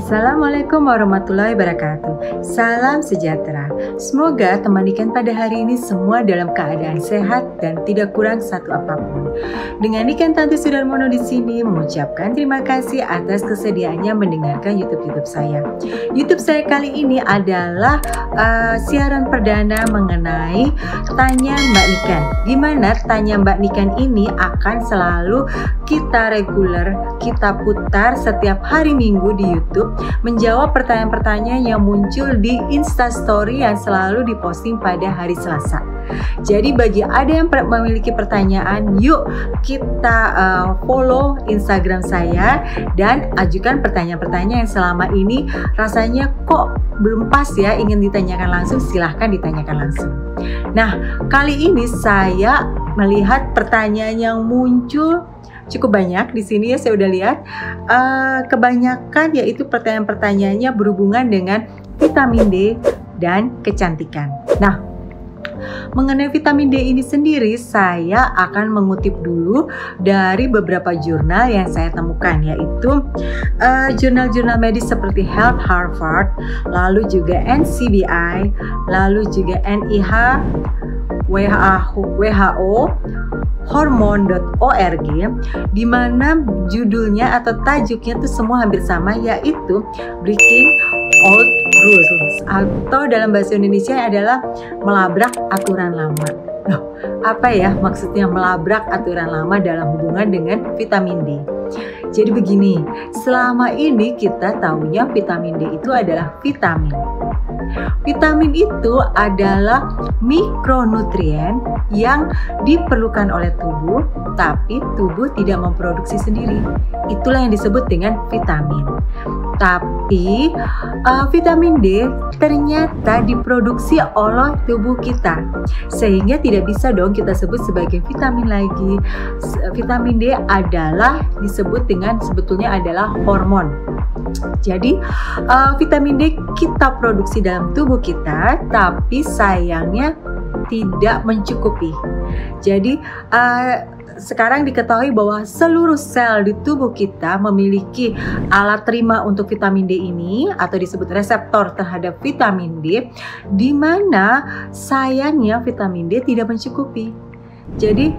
Assalamualaikum warahmatullahi wabarakatuh. Salam sejahtera. Semoga teman ikan pada hari ini semua dalam keadaan sehat dan tidak kurang satu apapun. Dengan ikan Tante Sudarmono di sini mengucapkan terima kasih atas kesediaannya mendengarkan YouTube saya. YouTube saya kali ini adalah siaran perdana mengenai Tanya Mbak Niken. Di mana Tanya Mbak Niken ini akan selalu kita reguler, kita putar setiap hari Minggu di YouTube, menjawab pertanyaan-pertanyaan yang muncul di Instastory yang selalu diposting pada hari Selasa. Jadi bagi ada yang memiliki pertanyaan, yuk kita follow Instagram saya dan ajukan pertanyaan-pertanyaan yang selama ini rasanya kok belum pas ya, ingin ditanyakan langsung, silahkan ditanyakan langsung. Nah, kali ini saya melihat pertanyaan yang muncul cukup banyak di sini ya, saya udah lihat. Kebanyakan yaitu pertanyaan-pertanyaannya berhubungan dengan vitamin D dan kecantikan. Nah, mengenai vitamin D ini sendiri, saya akan mengutip dulu dari beberapa jurnal yang saya temukan, yaitu jurnal-jurnal medis seperti Health Harvard, lalu juga NCBI, lalu juga NIH, WHO, hormon.org, di mana judulnya atau tajuknya itu semua hampir sama, yaitu Breaking Old Rules, atau dalam bahasa Indonesia adalah melabrak aturan lama. Loh, apa ya maksudnya melabrak aturan lama dalam hubungan dengan vitamin D? Jadi begini, selama ini kita tahunya vitamin D itu adalah vitamin. Vitamin itu adalah mikronutrien yang diperlukan oleh tubuh, tapi tubuh tidak memproduksi sendiri. Itulah yang disebut dengan vitamin. Tapi vitamin D ternyata diproduksi oleh tubuh kita, sehingga tidak bisa dong kita sebut sebagai vitamin lagi. Vitamin D adalah disebut dengan sebetulnya adalah hormon. Jadi vitamin D kita produksi dalam tubuh kita, tapi sayangnya tidak mencukupi. Jadi sekarang diketahui bahwa seluruh sel di tubuh kita memiliki alat terima untuk vitamin D ini, atau disebut reseptor terhadap vitamin D, di mana sayangnya vitamin D tidak mencukupi. Jadi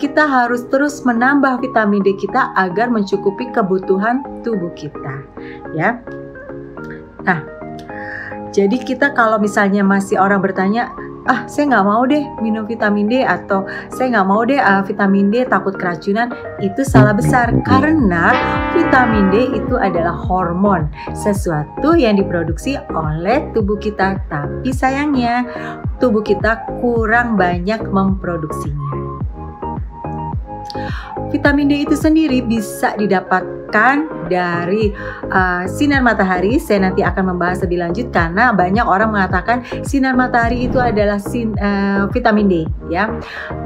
kita harus terus menambah vitamin D kita agar mencukupi kebutuhan tubuh kita, ya. Nah, jadi kita kalau misalnya masih orang bertanya, saya nggak mau deh minum vitamin D, atau saya nggak mau deh vitamin D, takut keracunan, itu salah besar, karena vitamin D itu adalah hormon, sesuatu yang diproduksi oleh tubuh kita, tapi sayangnya tubuh kita kurang banyak memproduksinya. Vitamin D itu sendiri bisa didapatkan dari sinar matahari. Saya nanti akan membahas lebih lanjut karena banyak orang mengatakan sinar matahari itu adalah vitamin D, ya.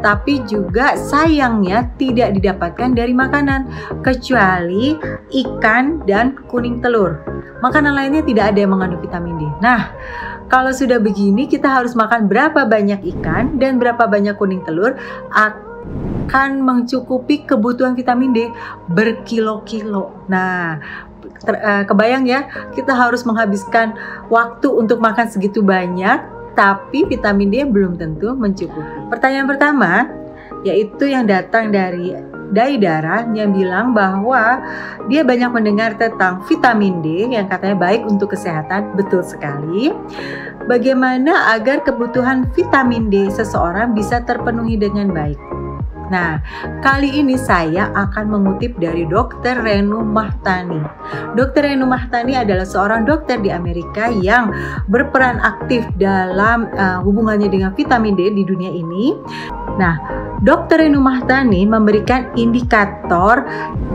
Tapi juga sayangnya tidak didapatkan dari makanan kecuali ikan dan kuning telur. Makanan lainnya tidak ada yang mengandung vitamin D. Nah, kalau sudah begini, kita harus makan berapa banyak ikan dan berapa banyak kuning telur akan mencukupi kebutuhan vitamin D berkilo-kilo. Nah, kebayang ya, kita harus menghabiskan waktu untuk makan segitu banyak, tapi vitamin D belum tentu mencukupi. Pertanyaan pertama, yaitu yang datang dari Daidara, yang bilang bahwa dia banyak mendengar tentang vitamin D yang katanya baik untuk kesehatan. Betul sekali. Bagaimana agar kebutuhan vitamin D seseorang bisa terpenuhi dengan baik? Nah, kali ini saya akan mengutip dari Dr. Renu Mahtani. Dr. Renu Mahtani adalah seorang dokter di Amerika yang berperan aktif dalam hubungannya dengan vitamin D di dunia ini. Nah, Dr. Renu Mahtani memberikan indikator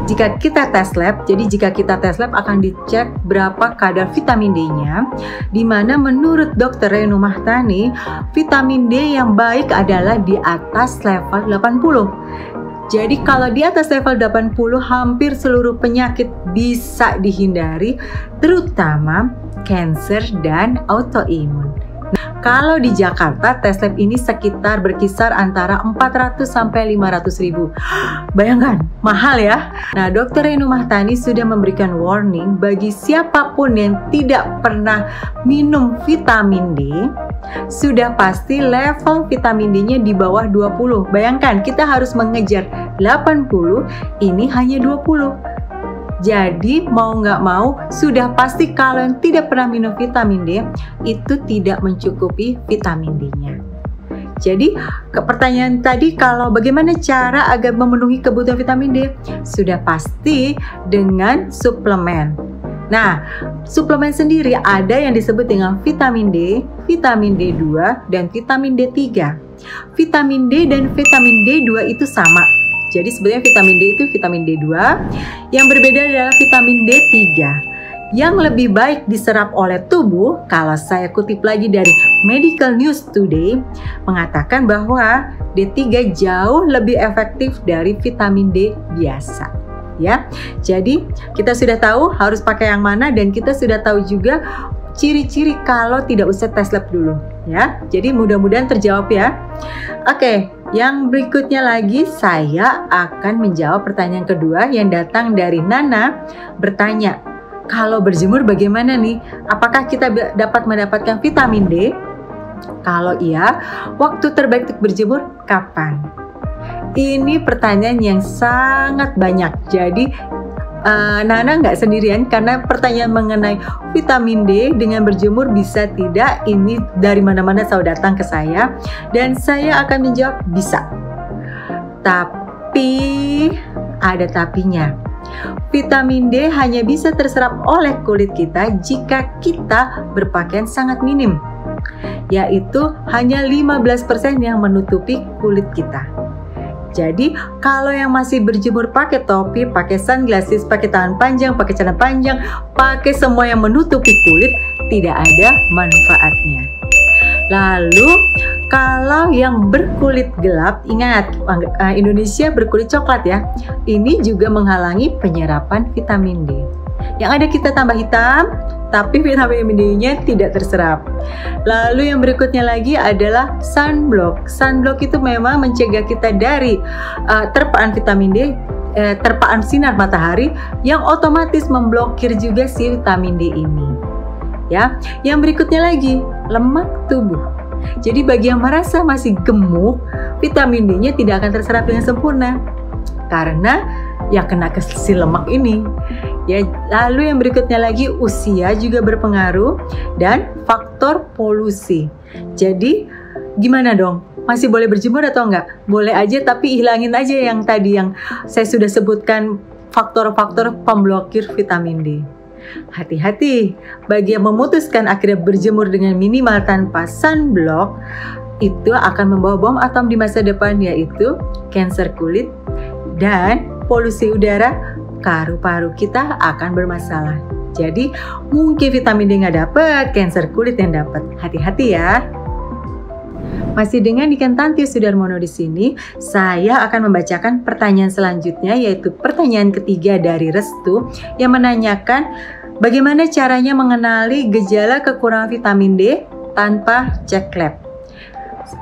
jika kita tes lab. Jadi jika kita tes lab akan dicek berapa kadar vitamin D-nya, di mana menurut Dr. Renu Mahtani vitamin D yang baik adalah di atas level 80. Jadi kalau di atas level 80, hampir seluruh penyakit bisa dihindari, terutama kanker dan autoimun. Kalau di Jakarta, tes lab ini sekitar berkisar antara 400 sampai 500 ribu. Bayangkan, mahal ya. Nah, Dr. Renu Mahtani sudah memberikan warning bagi siapapun yang tidak pernah minum vitamin D, sudah pasti level vitamin D-nya di bawah 20. Bayangkan, kita harus mengejar 80, ini hanya 20. Jadi mau nggak mau sudah pasti kalau yang tidak pernah minum vitamin D itu tidak mencukupi vitamin D-nya. Jadi pertanyaan tadi, kalau bagaimana cara agar memenuhi kebutuhan vitamin D? Sudah pasti dengan suplemen. Nah, suplemen sendiri ada yang disebut dengan vitamin D, vitamin D2, dan vitamin D3. Vitamin D dan vitamin D2 itu sama. Jadi sebenarnya vitamin D itu vitamin D2, yang berbeda adalah vitamin D3. Yang lebih baik diserap oleh tubuh, kalau saya kutip lagi dari Medical News Today, mengatakan bahwa D3 jauh lebih efektif dari vitamin D biasa. Ya, jadi kita sudah tahu harus pakai yang mana, dan kita sudah tahu juga ciri-ciri kalau tidak usah tes lab dulu. Ya, jadi mudah-mudahan terjawab ya. Oke, yang berikutnya lagi saya akan menjawab pertanyaan kedua yang datang dari Nana, bertanya, kalau berjemur bagaimana nih? Apakah kita dapat mendapatkan vitamin D? Kalau iya, waktu terbaik untuk berjemur kapan? Ini pertanyaan yang sangat banyak. Jadi Nana nggak sendirian, karena pertanyaan mengenai vitamin D dengan berjemur bisa tidak, ini dari mana-mana selalu datang ke saya, dan saya akan menjawab bisa. Tapi ada tapinya. Vitamin D hanya bisa terserap oleh kulit kita jika kita berpakaian sangat minim, yaitu hanya 15% yang menutupi kulit kita. Jadi kalau yang masih berjemur pakai topi, pakai sunglasses, pakai tangan panjang, pakai celana panjang, pakai semua yang menutupi kulit, tidak ada manfaatnya. Lalu kalau yang berkulit gelap, ingat Indonesia berkulit coklat ya, ini juga menghalangi penyerapan vitamin D. Yang ada kita tambah hitam, tapi vitamin D-nya tidak terserap. Lalu yang berikutnya lagi adalah sunblock. Sunblock itu memang mencegah kita dari terpaan vitamin D, terpaan sinar matahari yang otomatis memblokir juga si vitamin D ini. Ya, yang berikutnya lagi lemak tubuh. Jadi bagi yang merasa masih gemuk, vitamin D-nya tidak akan terserap dengan sempurna karena ya kena ke si lemak ini. Ya, lalu yang berikutnya lagi usia juga berpengaruh, dan faktor polusi. Jadi gimana dong? Masih boleh berjemur atau enggak? Boleh aja, tapi hilangin aja yang tadi yang saya sudah sebutkan, faktor-faktor pemblokir vitamin D. Hati-hati, bagi yang memutuskan akhirnya berjemur dengan minimal tanpa sunblock, itu akan membawa bom atom di masa depan, yaitu kanker kulit dan polusi udara. Paru-paru kita akan bermasalah. Jadi mungkin vitamin D nggak dapet, kanker kulit yang dapat. Hati-hati ya. Masih dengan Dikan Tanti Sudarmono di sini, saya akan membacakan pertanyaan selanjutnya, yaitu pertanyaan ketiga dari Restu yang menanyakan bagaimana caranya mengenali gejala kekurangan vitamin D tanpa cek lab.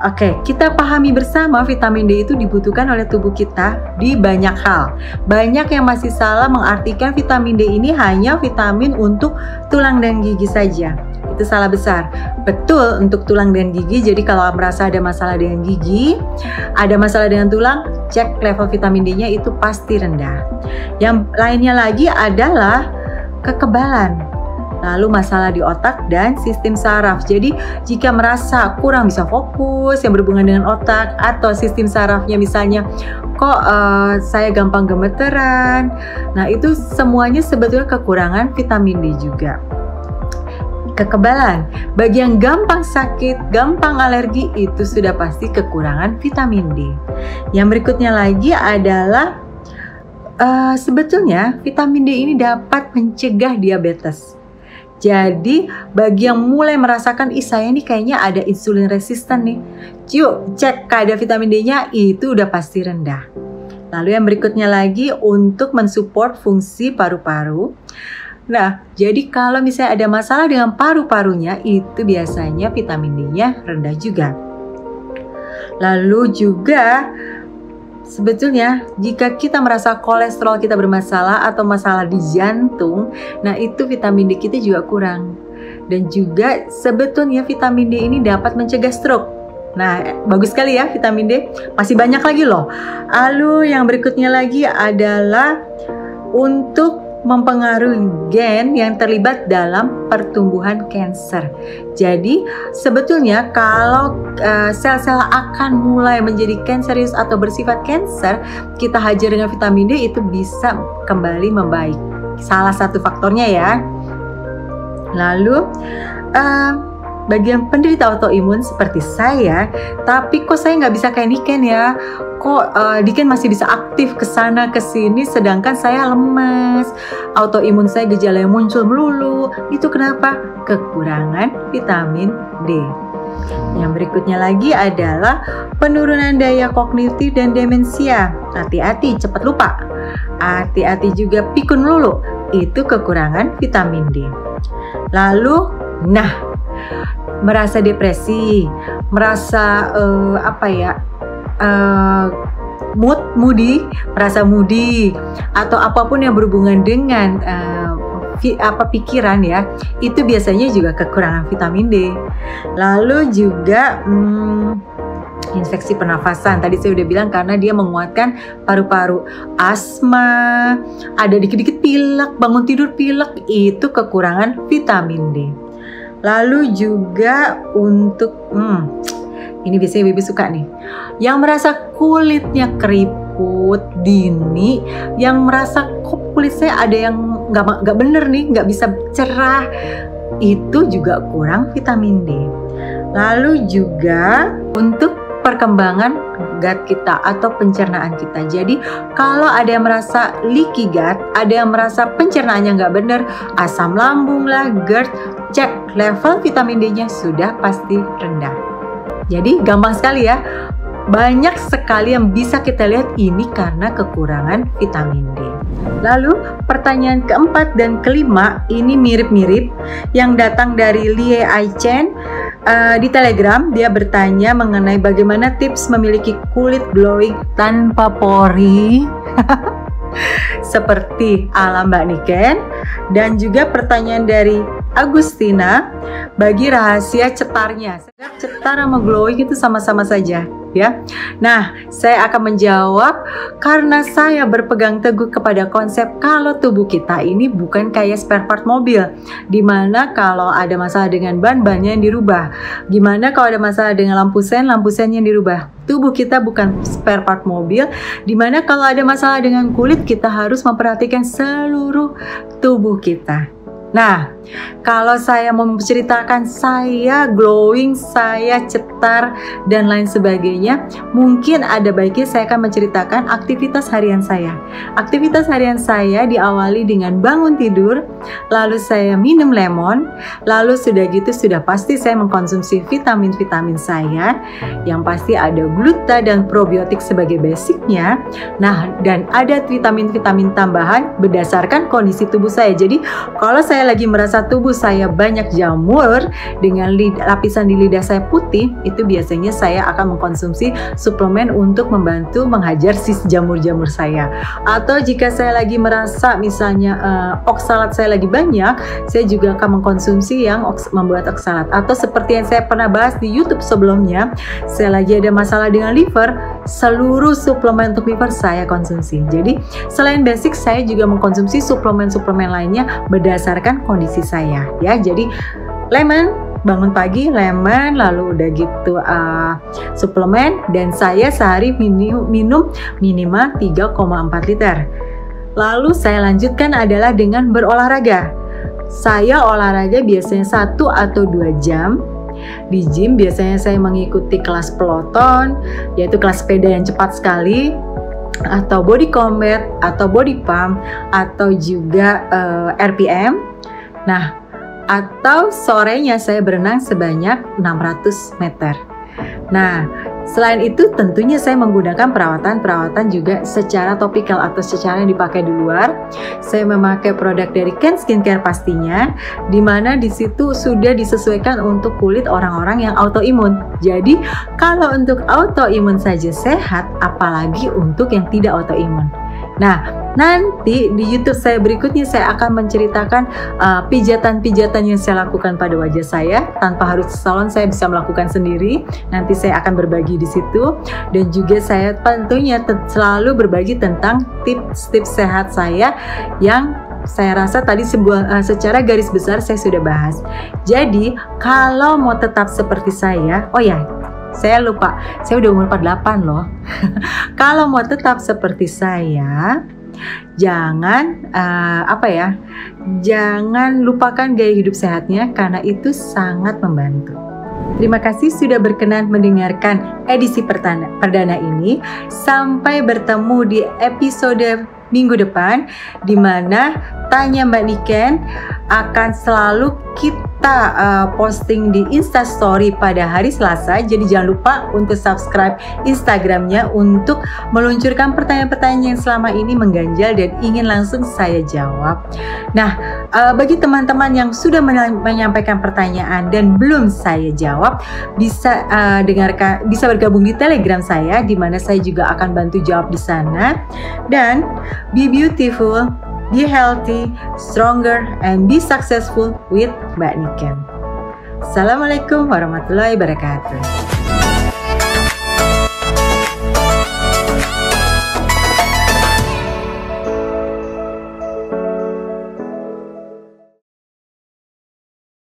Oke, kita pahami bersama vitamin D itu dibutuhkan oleh tubuh kita di banyak hal. Banyak yang masih salah mengartikan vitamin D ini hanya vitamin untuk tulang dan gigi saja. Itu salah besar. Betul untuk tulang dan gigi, jadi kalau merasa ada masalah dengan gigi, ada masalah dengan tulang, cek level vitamin D-nya itu pasti rendah. Yang lainnya lagi adalah kekebalan. Lalu masalah di otak dan sistem saraf. Jadi jika merasa kurang bisa fokus yang berhubungan dengan otak, atau sistem sarafnya misalnya kok saya gampang gemeteran, nah itu semuanya sebetulnya kekurangan vitamin D juga. Kekebalan, bagi yang gampang sakit, gampang alergi, itu sudah pasti kekurangan vitamin D. Yang berikutnya lagi adalah sebetulnya vitamin D ini dapat mencegah diabetes. Jadi bagi yang mulai merasakan, saya ini kayaknya ada insulin resisten nih, yuk cek kadar vitamin D-nya, itu udah pasti rendah. Lalu yang berikutnya lagi untuk mensupport fungsi paru-paru, Nah, jadi kalau misalnya ada masalah dengan paru-parunya, itu biasanya vitamin D-nya rendah juga. Lalu juga sebetulnya jika kita merasa kolesterol kita bermasalah atau masalah di jantung, nah itu vitamin D kita juga kurang. Dan juga sebetulnya vitamin D ini dapat mencegah stroke. Nah, bagus sekali ya vitamin D. Masih banyak lagi loh. Lalu yang berikutnya lagi adalah untuk mempengaruhi gen yang terlibat dalam pertumbuhan kanker. Jadi sebetulnya kalau sel-sel akan mulai menjadi kanserius atau bersifat kanker, kita hajar dengan vitamin D itu bisa kembali membaik. Salah satu faktornya ya. Lalu bagi yang penderita autoimun seperti saya, tapi kok saya nggak bisa kayak Niken ya? Kok Niken masih bisa aktif ke sana ke sini, sedangkan saya lemes, autoimun saya gejala yang muncul melulu. Itu kenapa? Kekurangan vitamin D. Yang berikutnya lagi adalah penurunan daya kognitif dan demensia. Hati-hati, cepat lupa. Hati-hati juga pikun melulu. Itu kekurangan vitamin D. Lalu, merasa depresi, merasa moody, merasa moody, atau apapun yang berhubungan dengan pikiran ya, itu biasanya juga kekurangan vitamin D. Lalu juga infeksi pernafasan, tadi saya udah bilang karena dia menguatkan paru-paru. Asma, ada dikit-dikit pilek, bangun tidur pilek, itu kekurangan vitamin D. Lalu juga untuk ini biasanya Bibi suka nih, yang merasa kulitnya keriput dini, yang merasa kok kulit saya ada yang nggak bener nih, nggak bisa cerah, itu juga kurang vitamin D. Lalu juga untuk perkembangan gut kita atau pencernaan kita. Jadi kalau ada yang merasa leaky gut, ada yang merasa pencernaannya nggak bener, asam lambung lah, GERD, cek level vitamin D-nya sudah pasti rendah. Jadi gampang sekali ya, banyak sekali yang bisa kita lihat ini karena kekurangan vitamin D. Lalu pertanyaan keempat dan kelima ini mirip-mirip, yang datang dari Lie Ai Chen di Telegram. Dia bertanya mengenai bagaimana tips memiliki kulit glowing tanpa pori seperti ala Mbak Niken. Dan juga pertanyaan dari Agustina, bagi rahasia cetarnya. Cetar sama glowing itu sama-sama saja ya. Nah, saya akan menjawab karena saya berpegang teguh kepada konsep kalau tubuh kita ini bukan kayak spare part mobil, dimana kalau ada masalah dengan ban-bannya yang dirubah, gimana kalau ada masalah dengan lampu sen yang dirubah. Tubuh kita bukan spare part mobil, dimana kalau ada masalah dengan kulit kita harus memperhatikan seluruh tubuh kita. Nah, kalau saya mau menceritakan saya glowing, saya cetar, dan lain sebagainya, mungkin ada baiknya saya akan menceritakan aktivitas harian saya. Aktivitas harian saya diawali dengan bangun tidur, lalu saya minum lemon, lalu sudah gitu sudah pasti saya mengkonsumsi vitamin-vitamin saya, yang pasti ada gluta dan probiotik sebagai basicnya. Nah, dan ada vitamin-vitamin tambahan berdasarkan kondisi tubuh saya. Jadi, kalau saya lagi merasa tubuh saya banyak jamur dengan lapisan di lidah saya putih, itu biasanya saya akan mengkonsumsi suplemen untuk membantu menghajar si jamur-jamur saya. Atau jika saya lagi merasa misalnya oksalat saya lagi banyak, saya juga akan mengkonsumsi yang membuat oksalat. Atau seperti yang saya pernah bahas di YouTube sebelumnya, saya lagi ada masalah dengan liver, seluruh suplemen untuk liver saya konsumsi. Jadi selain basic, saya juga mengkonsumsi suplemen-suplemen lainnya berdasarkan kondisi saya ya. Jadi lemon, bangun pagi lemon, lalu udah gitu suplemen, dan saya sehari minum minimal 3,4 liter. Lalu saya lanjutkan adalah dengan berolahraga. Saya olahraga biasanya 1 atau 2 jam. Di gym biasanya saya mengikuti kelas peloton, yaitu kelas sepeda yang cepat sekali, atau body combat, atau body pump, atau juga RPM. Nah, atau sorenya saya berenang sebanyak 600 meter. Nah, Selain itu, tentunya saya menggunakan perawatan juga secara topikal atau secara yang dipakai di luar. Saya memakai produk dari Ken Skincare pastinya, di mana di situ sudah disesuaikan untuk kulit orang-orang yang autoimun. Jadi, kalau untuk autoimun saja sehat, apalagi untuk yang tidak autoimun. Nah, nanti di YouTube saya berikutnya saya akan menceritakan pijatan-pijatan yang saya lakukan pada wajah saya tanpa harus ke salon, saya bisa melakukan sendiri. Nanti saya akan berbagi di situ, dan juga saya tentunya selalu berbagi tentang tips-tips sehat saya yang saya rasa tadi secara garis besar saya sudah bahas. Jadi, kalau mau tetap seperti saya, oh ya, saya lupa, saya udah umur 48 loh. Kalau mau tetap seperti saya, jangan jangan lupakan gaya hidup sehatnya, karena itu sangat membantu. Terima kasih sudah berkenan mendengarkan edisi perdana ini. Sampai bertemu di episode minggu depan, di mana Tanya Mbak Niken akan selalu kita posting di Instastory pada hari Selasa. Jadi jangan lupa untuk subscribe Instagramnya untuk meluncurkan pertanyaan-pertanyaan yang selama ini mengganjal dan ingin langsung saya jawab. Nah, bagi teman-teman yang sudah menyampaikan pertanyaan dan belum saya jawab, bisa bisa bergabung di Telegram saya, di mana saya juga akan bantu jawab di sana. Dan be beautiful, be healthy, stronger, and be successful with Mbak Niken. Assalamualaikum warahmatullahi wabarakatuh.